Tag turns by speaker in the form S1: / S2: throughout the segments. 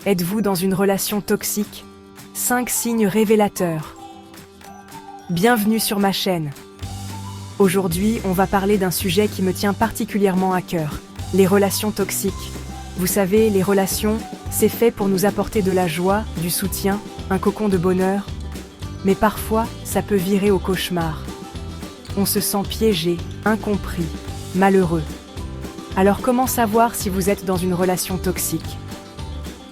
S1: Êtes-vous dans une relation toxique? 5 signes révélateurs. Bienvenue sur ma chaîne. Aujourd'hui, on va parler d'un sujet qui me tient particulièrement à cœur, les relations toxiques. Vous savez, les relations, c'est fait pour nous apporter de la joie, du soutien, un cocon de bonheur. Mais parfois, ça peut virer au cauchemar. On se sent piégé, incompris, malheureux. Alors comment savoir si vous êtes dans une relation toxique?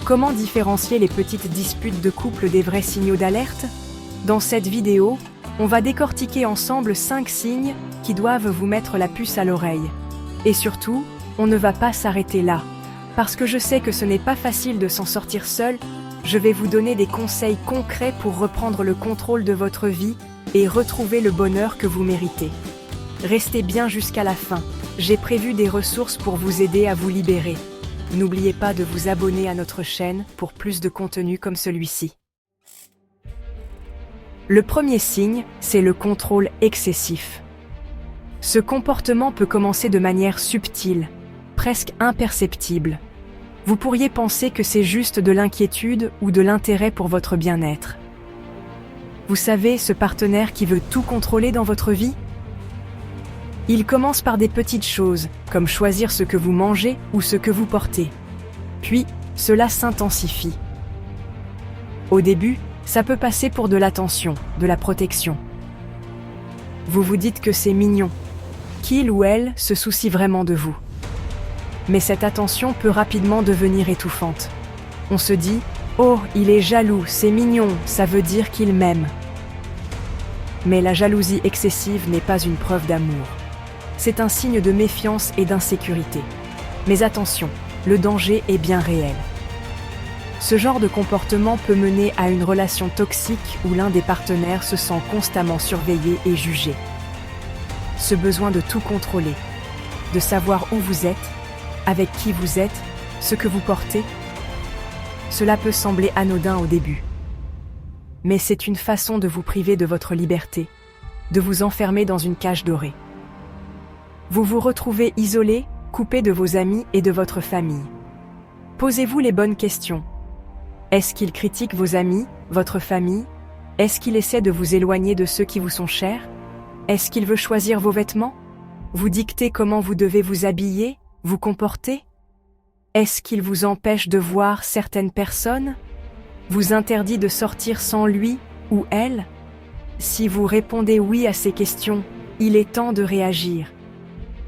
S1: Comment différencier les petites disputes de couple des vrais signaux d'alerte? Dans cette vidéo, on va décortiquer ensemble 5 signes qui doivent vous mettre la puce à l'oreille. Et surtout, on ne va pas s'arrêter là. Parce que je sais que ce n'est pas facile de s'en sortir seul, je vais vous donner des conseils concrets pour reprendre le contrôle de votre vie et retrouver le bonheur que vous méritez. Restez bien jusqu'à la fin, j'ai prévu des ressources pour vous aider à vous libérer. N'oubliez pas de vous abonner à notre chaîne pour plus de contenu comme celui-ci. Le premier signe, c'est le contrôle excessif. Ce comportement peut commencer de manière subtile, presque imperceptible. Vous pourriez penser que c'est juste de l'inquiétude ou de l'intérêt pour votre bien-être. Vous savez, ce partenaire qui veut tout contrôler dans votre vie? Il commence par des petites choses, comme choisir ce que vous mangez ou ce que vous portez. Puis, cela s'intensifie. Au début, ça peut passer pour de l'attention, de la protection. Vous vous dites que c'est mignon, qu'il ou elle se soucie vraiment de vous. Mais cette attention peut rapidement devenir étouffante. On se dit « Oh, il est jaloux, c'est mignon, ça veut dire qu'il m'aime ». Mais la jalousie excessive n'est pas une preuve d'amour. C'est un signe de méfiance et d'insécurité. Mais attention, le danger est bien réel. Ce genre de comportement peut mener à une relation toxique où l'un des partenaires se sent constamment surveillé et jugé. Ce besoin de tout contrôler, de savoir où vous êtes, avec qui vous êtes, ce que vous portez, cela peut sembler anodin au début. Mais c'est une façon de vous priver de votre liberté, de vous enfermer dans une cage dorée. Vous vous retrouvez isolé, coupé de vos amis et de votre famille. Posez-vous les bonnes questions. Est-ce qu'il critique vos amis, votre famille? Est-ce qu'il essaie de vous éloigner de ceux qui vous sont chers? Est-ce qu'il veut choisir vos vêtements? Vous dicter comment vous devez vous habiller, vous comporter? Est-ce qu'il vous empêche de voir certaines personnes? Vous interdit de sortir sans lui ou elle? Si vous répondez oui à ces questions, il est temps de réagir.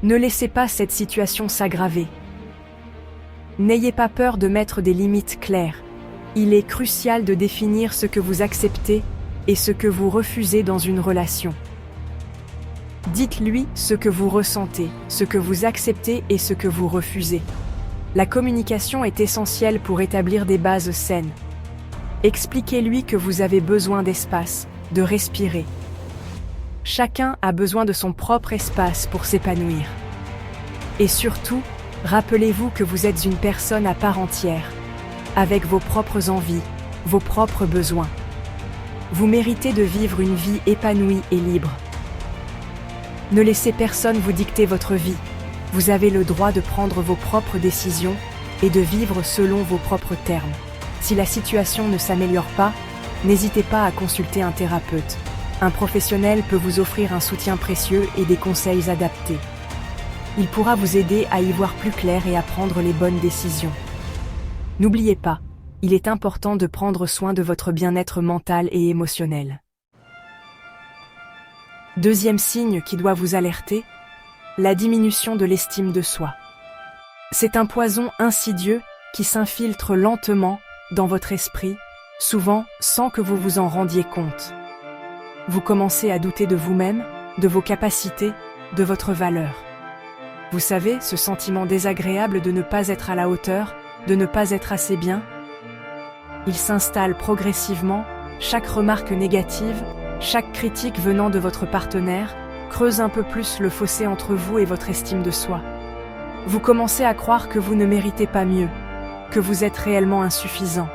S1: Ne laissez pas cette situation s'aggraver. N'ayez pas peur de mettre des limites claires. Il est crucial de définir ce que vous acceptez et ce que vous refusez dans une relation. Dites-lui ce que vous ressentez, ce que vous acceptez et ce que vous refusez. La communication est essentielle pour établir des bases saines. Expliquez-lui que vous avez besoin d'espace, de respirer. Chacun a besoin de son propre espace pour s'épanouir. Et surtout, rappelez-vous que vous êtes une personne à part entière, avec vos propres envies, vos propres besoins. Vous méritez de vivre une vie épanouie et libre. Ne laissez personne vous dicter votre vie. Vous avez le droit de prendre vos propres décisions et de vivre selon vos propres termes. Si la situation ne s'améliore pas, n'hésitez pas à consulter un thérapeute. Un professionnel peut vous offrir un soutien précieux et des conseils adaptés. Il pourra vous aider à y voir plus clair et à prendre les bonnes décisions. N'oubliez pas, il est important de prendre soin de votre bien-être mental et émotionnel. Deuxième signe qui doit vous alerter, la diminution de l'estime de soi. C'est un poison insidieux qui s'infiltre lentement dans votre esprit, souvent sans que vous vous en rendiez compte. Vous commencez à douter de vous-même, de vos capacités, de votre valeur. Vous savez, ce sentiment désagréable de ne pas être à la hauteur, de ne pas être assez bien. Il s'installe progressivement, chaque remarque négative, chaque critique venant de votre partenaire, creuse un peu plus le fossé entre vous et votre estime de soi. Vous commencez à croire que vous ne méritez pas mieux, que vous êtes réellement insuffisant.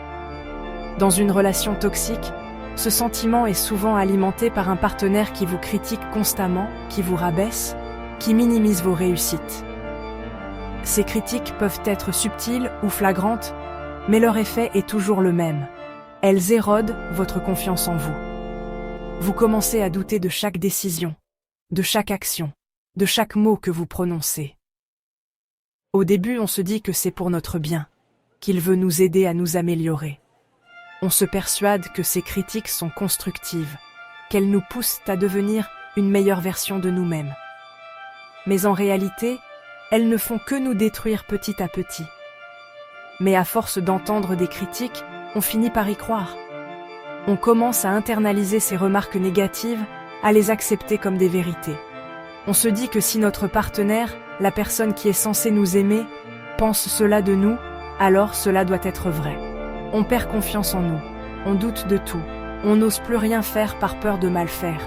S1: Dans une relation toxique, ce sentiment est souvent alimenté par un partenaire qui vous critique constamment, qui vous rabaisse, qui minimise vos réussites. Ces critiques peuvent être subtiles ou flagrantes, Mais leur effet est toujours le même. Elles érodent votre confiance en vous. Vous commencez à douter de chaque décision, de chaque action, de chaque mot que vous prononcez. Au début, on se dit que c'est pour notre bien, qu'il veut nous aider à nous améliorer. On se persuade que ces critiques sont constructives, qu'elles nous poussent à devenir une meilleure version de nous-mêmes. Mais en réalité, elles ne font que nous détruire petit à petit. Mais à force d'entendre des critiques, on finit par y croire. On commence à internaliser ces remarques négatives, à les accepter comme des vérités. On se dit que si notre partenaire, la personne qui est censée nous aimer, pense cela de nous, alors cela doit être vrai. On perd confiance en nous, on doute de tout, on n'ose plus rien faire par peur de mal faire.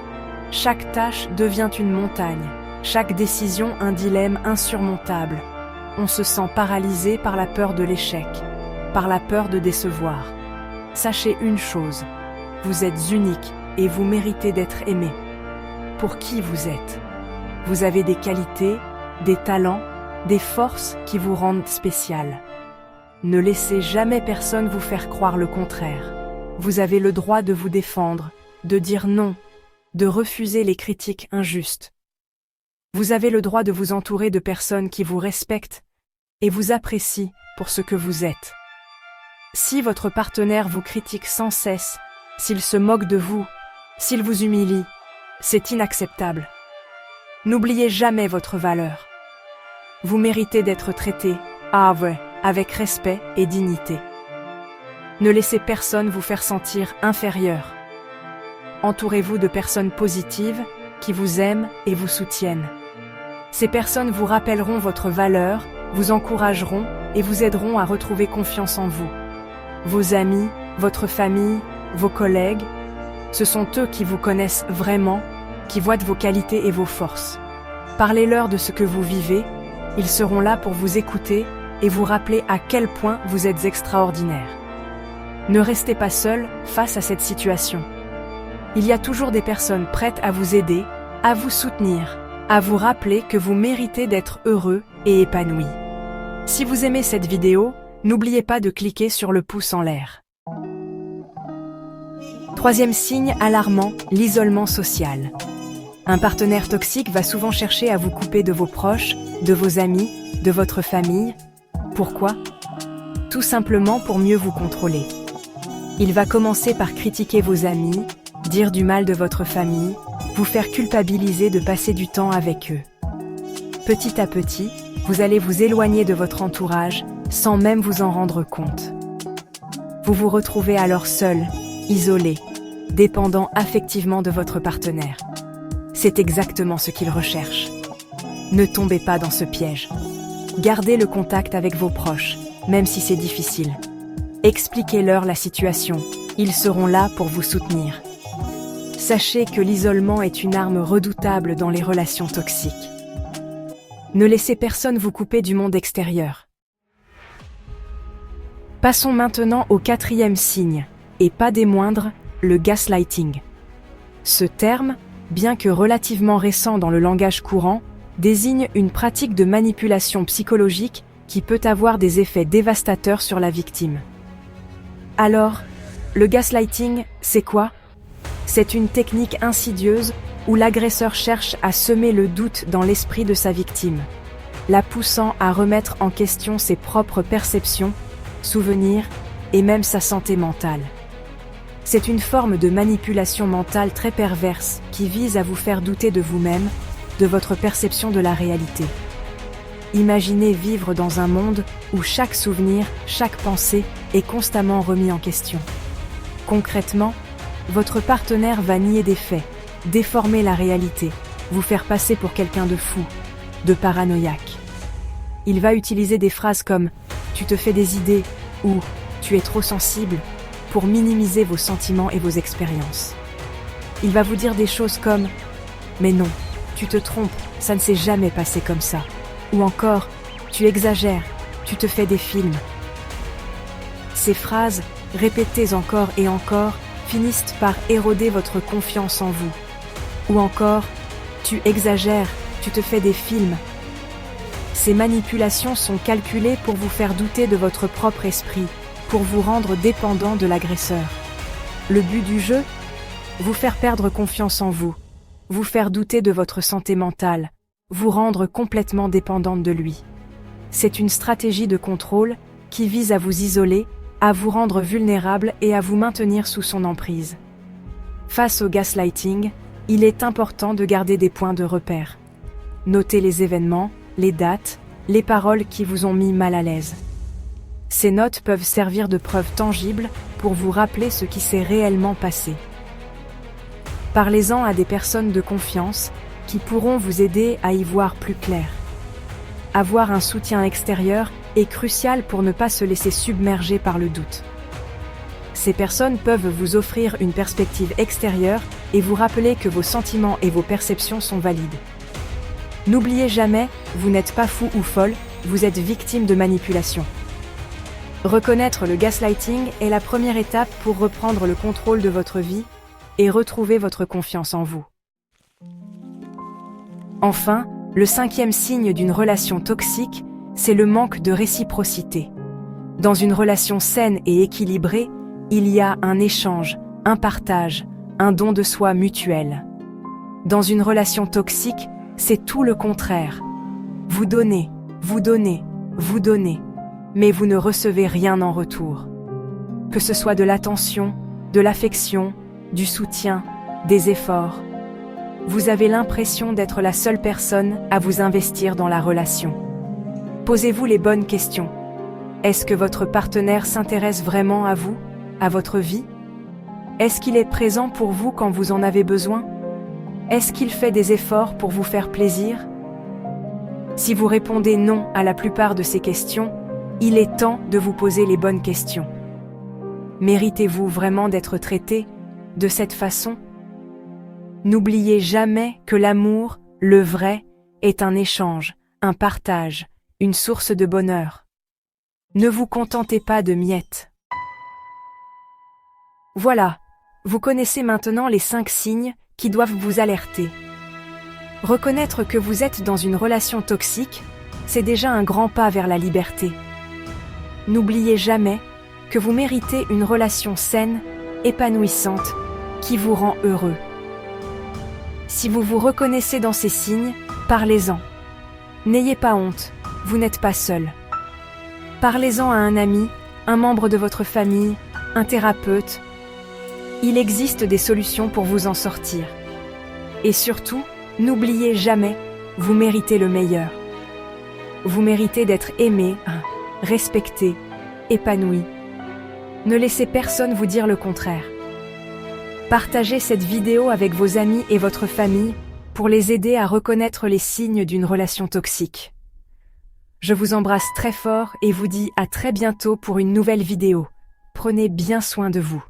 S1: Chaque tâche devient une montagne, chaque décision un dilemme insurmontable. On se sent paralysé par la peur de l'échec, par la peur de décevoir. Sachez une chose, vous êtes unique et vous méritez d'être aimé. Pour qui vous êtes? Vous avez des qualités, des talents, des forces qui vous rendent spécial. Ne laissez jamais personne vous faire croire le contraire. Vous avez le droit de vous défendre, de dire non, de refuser les critiques injustes. Vous avez le droit de vous entourer de personnes qui vous respectent et vous apprécient pour ce que vous êtes. Si votre partenaire vous critique sans cesse, s'il se moque de vous, s'il vous humilie, c'est inacceptable. N'oubliez jamais votre valeur. Vous méritez d'être traité, avec respect et dignité. Ne laissez personne vous faire sentir inférieur. Entourez-vous de personnes positives qui vous aiment et vous soutiennent. Ces personnes vous rappelleront votre valeur, vous encourageront et vous aideront à retrouver confiance en vous. Vos amis, votre famille, vos collègues, ce sont eux qui vous connaissent vraiment, qui voient vos qualités et vos forces. Parlez-leur de ce que vous vivez, ils seront là pour vous écouter et vous rappeler à quel point vous êtes extraordinaire. Ne restez pas seul face à cette situation. Il y a toujours des personnes prêtes à vous aider, à vous soutenir, à vous rappeler que vous méritez d'être heureux et épanoui. Si vous aimez cette vidéo, n'oubliez pas de cliquer sur le pouce en l'air. Troisième signe alarmant, l'isolement social. Un partenaire toxique va souvent chercher à vous couper de vos proches, de vos amis, de votre famille. Pourquoi? Tout simplement pour mieux vous contrôler. Il va commencer par critiquer vos amis, dire du mal de votre famille, vous faire culpabiliser de passer du temps avec eux. Petit à petit, vous allez vous éloigner de votre entourage sans même vous en rendre compte. Vous vous retrouvez alors seul, isolé, dépendant affectivement de votre partenaire. C'est exactement ce qu'il recherche. Ne tombez pas dans ce piège. Gardez le contact avec vos proches, même si c'est difficile. Expliquez-leur la situation, ils seront là pour vous soutenir. Sachez que l'isolement est une arme redoutable dans les relations toxiques. Ne laissez personne vous couper du monde extérieur. Passons maintenant au quatrième signe, et pas des moindres, le gaslighting. Ce terme, bien que relativement récent dans le langage courant, désigne une pratique de manipulation psychologique qui peut avoir des effets dévastateurs sur la victime. Alors, le gaslighting, c'est quoi? C'est une technique insidieuse où l'agresseur cherche à semer le doute dans l'esprit de sa victime, la poussant à remettre en question ses propres perceptions, souvenirs et même sa santé mentale. C'est une forme de manipulation mentale très perverse qui vise à vous faire douter de vous-même, de votre perception de la réalité. Imaginez vivre dans un monde où chaque souvenir, chaque pensée est constamment remis en question. Concrètement, votre partenaire va nier des faits, déformer la réalité, vous faire passer pour quelqu'un de fou, de paranoïaque. Il va utiliser des phrases comme « tu te fais des idées » ou « tu es trop sensible » pour minimiser vos sentiments et vos expériences. Il va vous dire des choses comme « mais non, tu te trompes, ça ne s'est jamais passé comme ça » ou encore « tu exagères, tu te fais des films ». Ces phrases, répétées encore et encore, finissent par éroder votre confiance en vous. Ou encore « tu exagères, tu te fais des films ». Ces manipulations sont calculées pour vous faire douter de votre propre esprit, pour vous rendre dépendant de l'agresseur. Le but du jeu? Vous faire perdre confiance en vous, vous faire douter de votre santé mentale, vous rendre complètement dépendante de lui. C'est une stratégie de contrôle qui vise à vous isoler, à vous rendre vulnérable et à vous maintenir sous son emprise. Face au gaslighting, il est important de garder des points de repère. Notez les événements, les dates, les paroles qui vous ont mis mal à l'aise. Ces notes peuvent servir de preuves tangibles pour vous rappeler ce qui s'est réellement passé. Parlez-en à des personnes de confiance qui pourront vous aider à y voir plus clair. Avoir un soutien extérieur est crucial pour ne pas se laisser submerger par le doute. Ces personnes peuvent vous offrir une perspective extérieure et vous rappeler que vos sentiments et vos perceptions sont valides. N'oubliez jamais, vous n'êtes pas fou ou folle, vous êtes victime de manipulation. Reconnaître le gaslighting est la première étape pour reprendre le contrôle de votre vie et retrouver votre confiance en vous. Enfin, le 5e signe d'une relation toxique, c'est le manque de réciprocité. Dans une relation saine et équilibrée, il y a un échange, un partage, un don de soi mutuel. Dans une relation toxique, c'est tout le contraire. Vous donnez, vous donnez, vous donnez, mais vous ne recevez rien en retour. Que ce soit de l'attention, de l'affection, du soutien, des efforts, vous avez l'impression d'être la seule personne à vous investir dans la relation. Posez-vous les bonnes questions. Est-ce que votre partenaire s'intéresse vraiment à vous, à votre vie? Est-ce qu'il est présent pour vous quand vous en avez besoin? Est-ce qu'il fait des efforts pour vous faire plaisir? Si vous répondez non à la plupart de ces questions, il est temps de vous poser les bonnes questions. Méritez-vous vraiment d'être traité de cette façon? N'oubliez jamais que l'amour, le vrai, est un échange, un partage, une source de bonheur. Ne vous contentez pas de miettes. Voilà, vous connaissez maintenant les 5 signes qui doivent vous alerter. Reconnaître que vous êtes dans une relation toxique, c'est déjà un grand pas vers la liberté. N'oubliez jamais que vous méritez une relation saine, épanouissante, qui vous rend heureux. Si vous vous reconnaissez dans ces signes, parlez-en. N'ayez pas honte, vous n'êtes pas seul. Parlez-en à un ami, un membre de votre famille, un thérapeute. Il existe des solutions pour vous en sortir. Et surtout, n'oubliez jamais, vous méritez le meilleur. Vous méritez d'être aimé, respecté, épanoui. Ne laissez personne vous dire le contraire. Partagez cette vidéo avec vos amis et votre famille pour les aider à reconnaître les signes d'une relation toxique. Je vous embrasse très fort et vous dis à très bientôt pour une nouvelle vidéo. Prenez bien soin de vous.